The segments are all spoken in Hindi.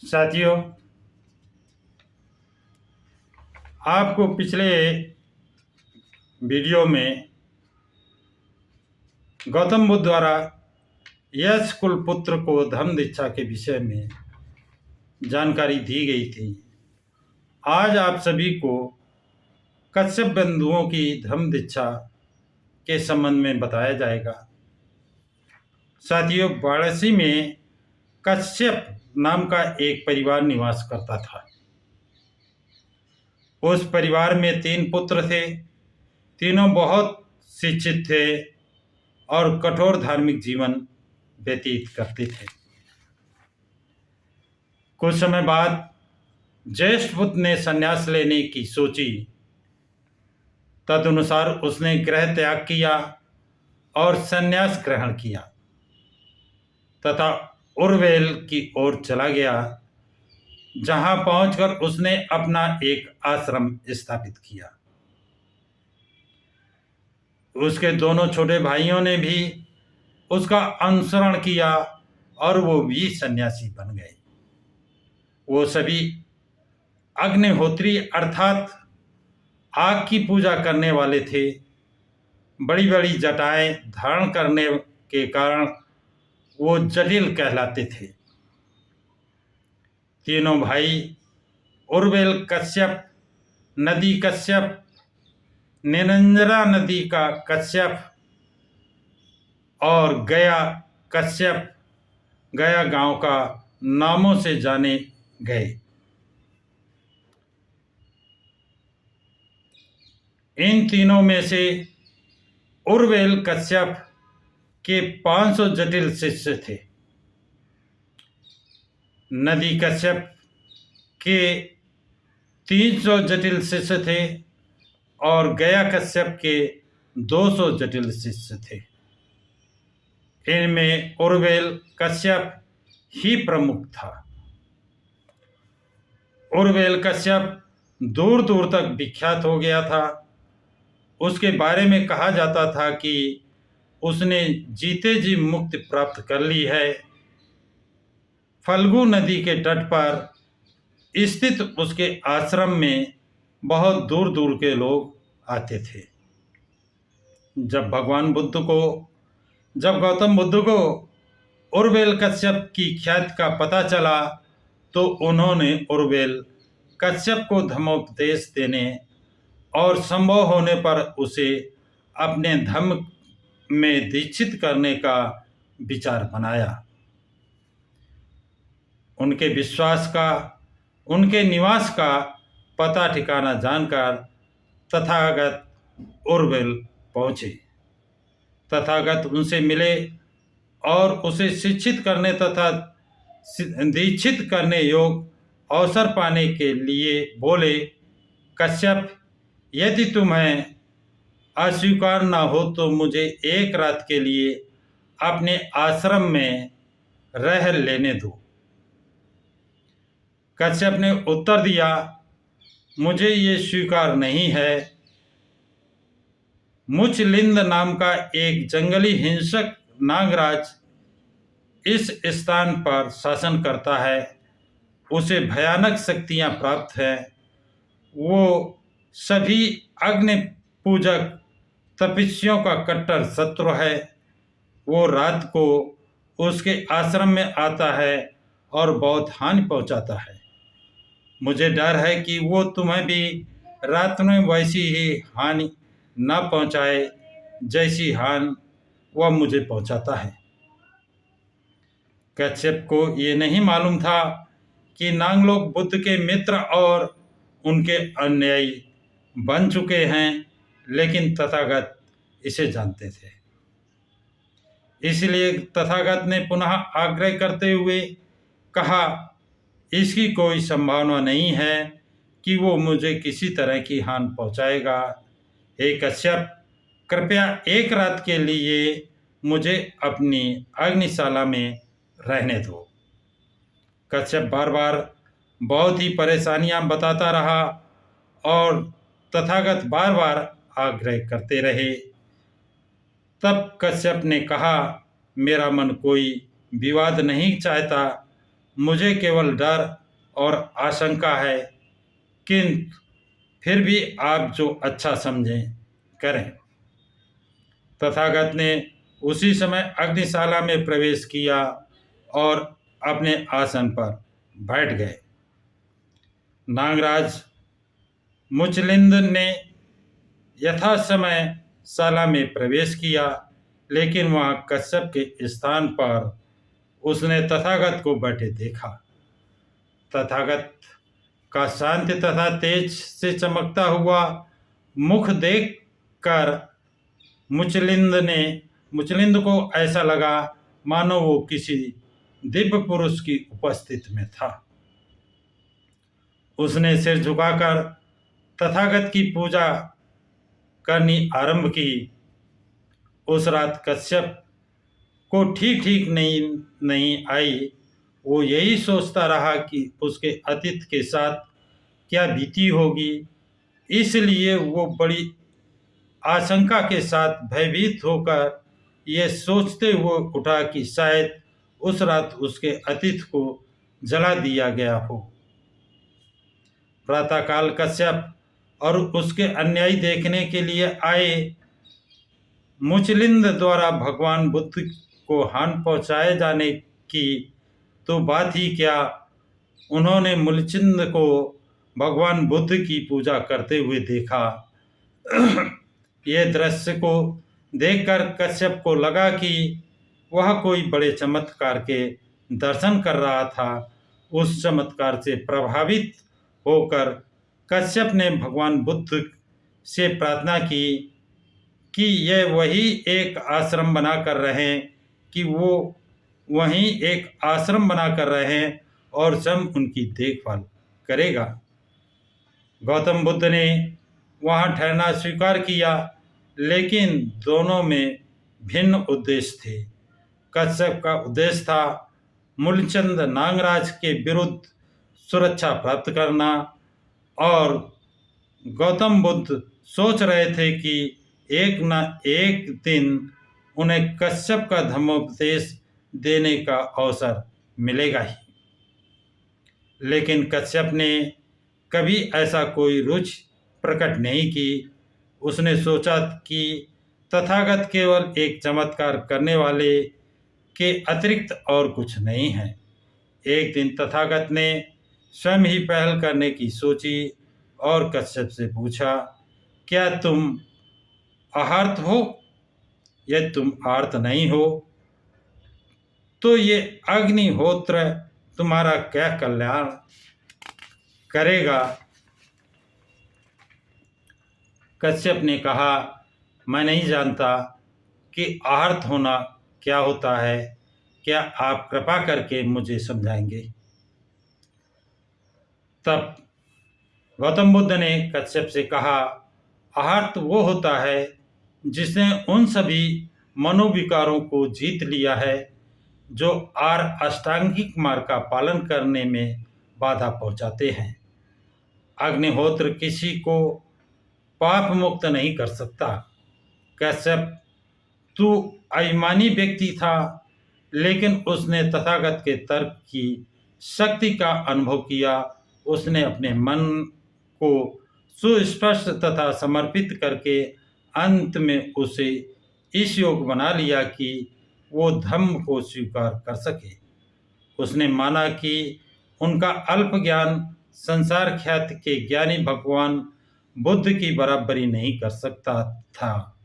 साथियों, आपको पिछले वीडियो में गौतम बुद्ध द्वारा यश कुलपुत्र को धम्म दीक्षा के विषय में जानकारी दी गई थी। आज आप सभी को कश्यप बंधुओं की धम्म दीक्षा के संबंध में बताया जाएगा। साथियों, वाराणसी में कश्यप नाम का एक परिवार निवास करता था। उस परिवार में 3 पुत्र थे। तीनों बहुत शिक्षित थे और कठोर धार्मिक जीवन व्यतीत करते थे। कुछ समय बाद ज्येष्ठ पुत्र ने संन्यास लेने की सोची। तदनुसार उसने गृह त्याग किया और संन्यास ग्रहण किया तथा उर्वेल की ओर चला गया, जहां पहुंचकर उसने अपना एक आश्रम स्थापित किया। उसके दोनों छोटे भाइयों ने भी उसका अनुसरण किया और वो भी सन्यासी बन गए। वो सभी अग्निहोत्री अर्थात आग की पूजा करने वाले थे। बड़ी बड़ी जटाएं धारण करने के कारण वो जटिल कहलाते थे। तीनों भाई उर्वेल कश्यप, नदी कश्यप, निरंजरा नदी का कश्यप और गया कश्यप, गया गांव का नामों से जाने गए। इन तीनों में से उर्वेल कश्यप के 500 जटिल शिष्य थे। नदी कश्यप के 300 जटिल शिष्य थे और गया कश्यप के 200 जटिल शिष्य थे। इनमें उर्वेल कश्यप ही प्रमुख था। उर्वेल कश्यप दूर दूर तक विख्यात हो गया था। उसके बारे में कहा जाता था कि उसने जीते जी मुक्ति प्राप्त कर ली है। फल्गु नदी के तट पर स्थित उसके आश्रम में बहुत दूर दूर के लोग आते थे। जब गौतम बुद्ध को उर्वेल कश्यप की ख्याति का पता चला तो उन्होंने उर्वेल कश्यप को धर्मोपदेश देने और संभव होने पर उसे अपने धर्म में दीक्षित करने का विचार बनाया। उनके उनके निवास का पता ठिकाना जानकर तथागत उर्वेल पहुँचे। तथागत उनसे मिले और उसे शिक्षित करने तथा दीक्षित करने योग्य अवसर पाने के लिए बोले, कश्यप, यदि तुम्हें अस्वीकार न हो तो मुझे एक रात के लिए अपने आश्रम में रह लेने दो। कश्यप ने उत्तर दिया, मुझे ये स्वीकार नहीं है। मुचलिंद नाम का एक जंगली हिंसक नागराज इस स्थान पर शासन करता है। उसे भयानक शक्तियां प्राप्त हैं। वो सभी अग्नि पूजक तपस्वियों का कट्टर शत्रु है। वो रात को उसके आश्रम में आता है और बहुत हानि पहुंचाता है। मुझे डर है कि वो तुम्हें भी रात में वैसी ही हानि न पहुंचाए जैसी हानि वह मुझे पहुंचाता है। कश्यप को ये नहीं मालूम था कि नागलोक बुद्ध के मित्र और उनके अनुयायी बन चुके हैं, लेकिन तथागत इसे जानते थे। इसलिए तथागत ने पुनः आग्रह करते हुए कहा, इसकी कोई संभावना नहीं है कि वो मुझे किसी तरह की हानि पहुंचाएगा। हे कश्यप, कृपया एक रात के लिए मुझे अपनी अग्निशाला में रहने दो। कश्यप बार बार बहुत ही परेशानियां बताता रहा और तथागत बार बार आग्रह करते रहे। तब कश्यप ने कहा, मेरा मन कोई विवाद नहीं चाहता। मुझे केवल डर और आशंका है, किंतु फिर भी आप जो अच्छा समझें करें। तथागत ने उसी समय अग्निशाला में प्रवेश किया और अपने आसन पर बैठ गए। नागराज मुचलिंद ने यथा समय शाला में प्रवेश किया, लेकिन वहां कश्यप के स्थान पर उसने तथागत को बैठे देखा। तथागत का शांत तथा तेज से चमकता हुआ मुख देखकर मुचलिंद को ऐसा लगा मानो वो किसी दिव्य पुरुष की उपस्थिति में था। उसने सिर झुकाकर तथागत की पूजा करनी आरंभ की। उस रात कश्यप को ठीक नींद नहीं आई। वो यही सोचता रहा कि उसके अतिथि के साथ क्या बीती होगी। इसलिए वो बड़ी आशंका के साथ भयभीत होकर ये सोचते हुए उठा कि शायद उस रात उसके अतिथि को जला दिया गया हो। प्रातःकाल कश्यप और उसके अनुयायी देखने के लिए आए। मुचलिंद द्वारा भगवान बुद्ध को हानि पहुंचाए जाने की तो बात ही क्या, उन्होंने मुचलिंद को भगवान बुद्ध की पूजा करते हुए देखा। यह दृश्य को देखकर कश्यप को लगा कि वह कोई बड़े चमत्कार के दर्शन कर रहा था। उस चमत्कार से प्रभावित होकर कश्यप ने भगवान बुद्ध से प्रार्थना की कि यह वही एक आश्रम बना कर रहें और स्वयं उनकी देखभाल करेगा। गौतम बुद्ध ने वहां ठहरना स्वीकार किया, लेकिन दोनों में भिन्न उद्देश्य थे। कश्यप का उद्देश्य था मूलचंद नागराज के विरुद्ध सुरक्षा प्राप्त करना, और गौतम बुद्ध सोच रहे थे कि एक न एक दिन उन्हें कश्यप का धर्मोपदेश देने का अवसर मिलेगा ही। लेकिन कश्यप ने कभी ऐसा कोई रुचि प्रकट नहीं की। उसने सोचा कि तथागत केवल एक चमत्कार करने वाले के अतिरिक्त और कुछ नहीं है। एक दिन तथागत ने स्वयं ही पहल करने की सोची और कश्यप से पूछा, क्या तुम आहार्त हो? यदि तुम आर्त नहीं हो तो ये अग्निहोत्र तुम्हारा क्या कल्याण करेगा? कश्यप ने कहा, मैं नहीं जानता कि आहार्त होना क्या होता है। क्या आप कृपा करके मुझे समझाएंगे? तब गौतम बुद्ध ने कश्यप से कहा, आहार्त वो होता है जिसने उन सभी मनोविकारों को जीत लिया है जो अष्टांगिक मार्ग का पालन करने में बाधा पहुंचाते हैं। अग्निहोत्र किसी को पाप मुक्त नहीं कर सकता। कश्यप तू अभिमानी व्यक्ति था, लेकिन उसने तथागत के तर्क की शक्ति का अनुभव किया। उसने अपने मन को सुस्पष्ट तथा समर्पित करके अंत में उसे इस योग बना लिया कि वो धम्म को स्वीकार कर सके। उसने माना कि उनका अल्प ज्ञान संसार ख्याति के ज्ञानी भगवान बुद्ध की बराबरी नहीं कर सकता था,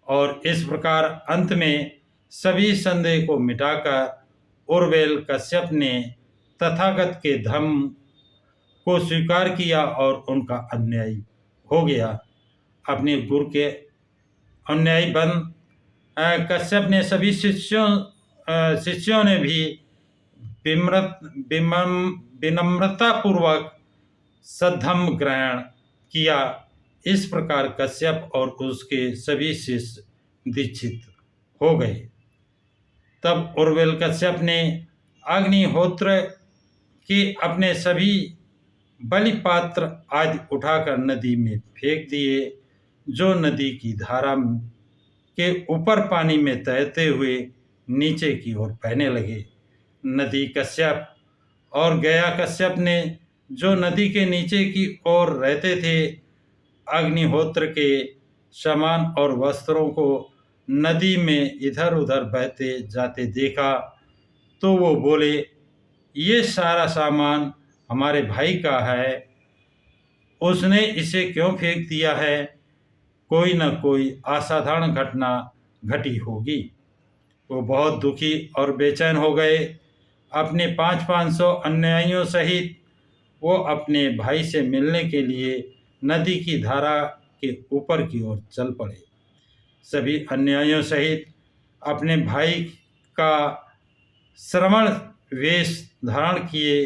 और इस प्रकार अंत में सभी संदेह को मिटाकर उर्वेल कश्यप ने तथागत के धम्म को स्वीकार किया और उनका अनुयायी हो गया। अपने गुरु के अनुयायी बन कश्यप ने सभी शिष्यों ने भी विनम्रतापूर्वक सद्धम्म ग्रहण किया। इस प्रकार कश्यप और उसके सभी शिष्य दीक्षित हो गए। तब उर्वेल कश्यप ने अग्निहोत्र के अपने सभी बलि पात्र आदि उठाकर नदी में फेंक दिए, जो नदी की धारा के ऊपर पानी में तैरते हुए नीचे की ओर बहने लगे। नदी कश्यप और गया कश्यप ने, जो नदी के नीचे की ओर रहते थे, अग्निहोत्र के सामान और वस्त्रों को नदी में इधर उधर बहते जाते देखा, तो वो बोले, ये सारा सामान हमारे भाई का है, उसने इसे क्यों फेंक दिया है? कोई न कोई असाधारण घटना घटी होगी। वो बहुत दुखी और बेचैन हो गए। अपने 500 अनुयायियों सहित वो अपने भाई से मिलने के लिए नदी की धारा के ऊपर की ओर चल पड़े। सभी अनुयायियों सहित अपने भाई का श्रमण वेश धारण किए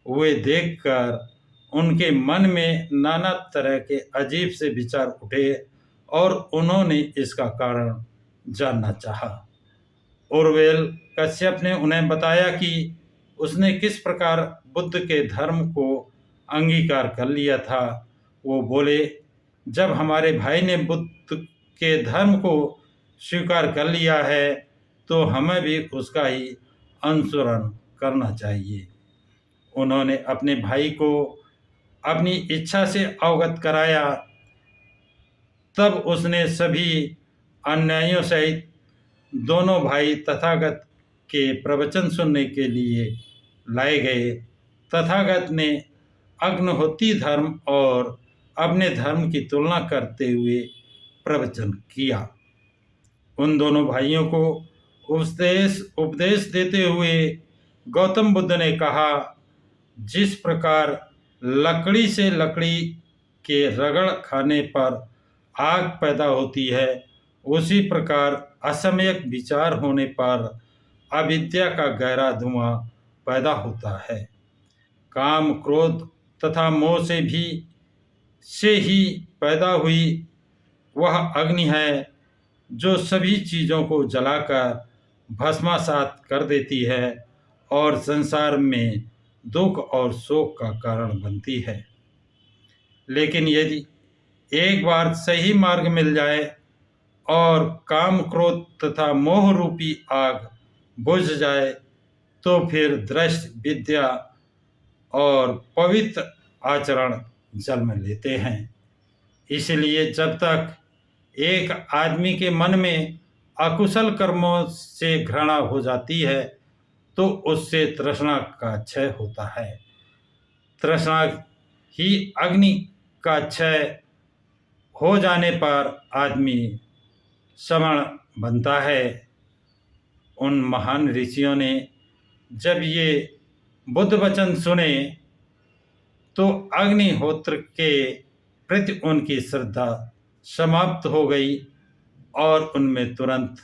हुए देखकर उनके मन में नाना तरह के अजीब से विचार उठे और उन्होंने इसका कारण जानना चाहा। उर्वेल कश्यप ने उन्हें बताया कि उसने किस प्रकार बुद्ध के धर्म को अंगीकार कर लिया था। वो बोले, जब हमारे भाई ने बुद्ध के धर्म को स्वीकार कर लिया है, तो हमें भी उसका ही अनुसरण करना चाहिए। उन्होंने अपने भाई को अपनी इच्छा से अवगत कराया। तब उसने सभी अनुयायियों सहित दोनों भाई तथागत के प्रवचन सुनने के लिए लाए गए। तथागत ने अग्निहोत्री धर्म और अपने धर्म की तुलना करते हुए प्रवचन किया। उन दोनों भाइयों को उपदेश देते हुए गौतम बुद्ध ने कहा, जिस प्रकार लकड़ी से लकड़ी के रगड़ खाने पर आग पैदा होती है, उसी प्रकार असम्यक विचार होने पर अविद्या का गहरा धुआं पैदा होता है। काम, क्रोध तथा मोह से ही पैदा हुई वह अग्नि है, जो सभी चीज़ों को जलाकर भस्मासात कर देती है और संसार में दुख और शोक का कारण बनती है। लेकिन यदि एक बार सही मार्ग मिल जाए और काम, क्रोध तथा मोह रूपी आग बुझ जाए, तो फिर दृष्ट, विद्या और पवित्र आचरण जन्म लेते हैं। इसलिए जब तक एक आदमी के मन में अकुशल कर्मों से घृणा हो जाती है, तो उससे तृष्णा का क्षय होता है। तृष्णा ही अग्नि का क्षय हो जाने पर आदमी श्रमण बनता है। उन महान ऋषियों ने जब ये बुद्ध वचन सुने, तो अग्निहोत्र के प्रति उनकी श्रद्धा समाप्त हो गई और उनमें तुरंत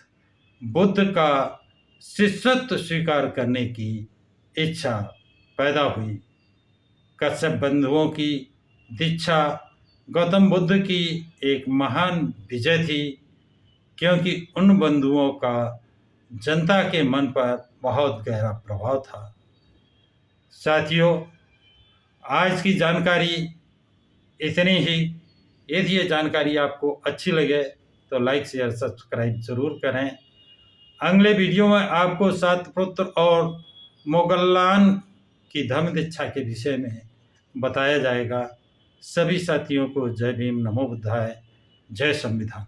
बुद्ध का शिष्यत्व स्वीकार करने की इच्छा पैदा हुई। कश्यप बंधुओं की दीक्षा गौतम बुद्ध की एक महान विजय थी, क्योंकि उन बंधुओं का जनता के मन पर बहुत गहरा प्रभाव था। साथियों, आज की जानकारी इतनी ही। यदि ये जानकारी आपको अच्छी लगे तो लाइक, शेयर, सब्सक्राइब जरूर करें। अगले वीडियो में आपको सातपुत्र और मोगलान की धर्म दीक्षा के विषय में बताया जाएगा। सभी साथियों को जय भीम, नमो बुद्धाय, जय संविधान।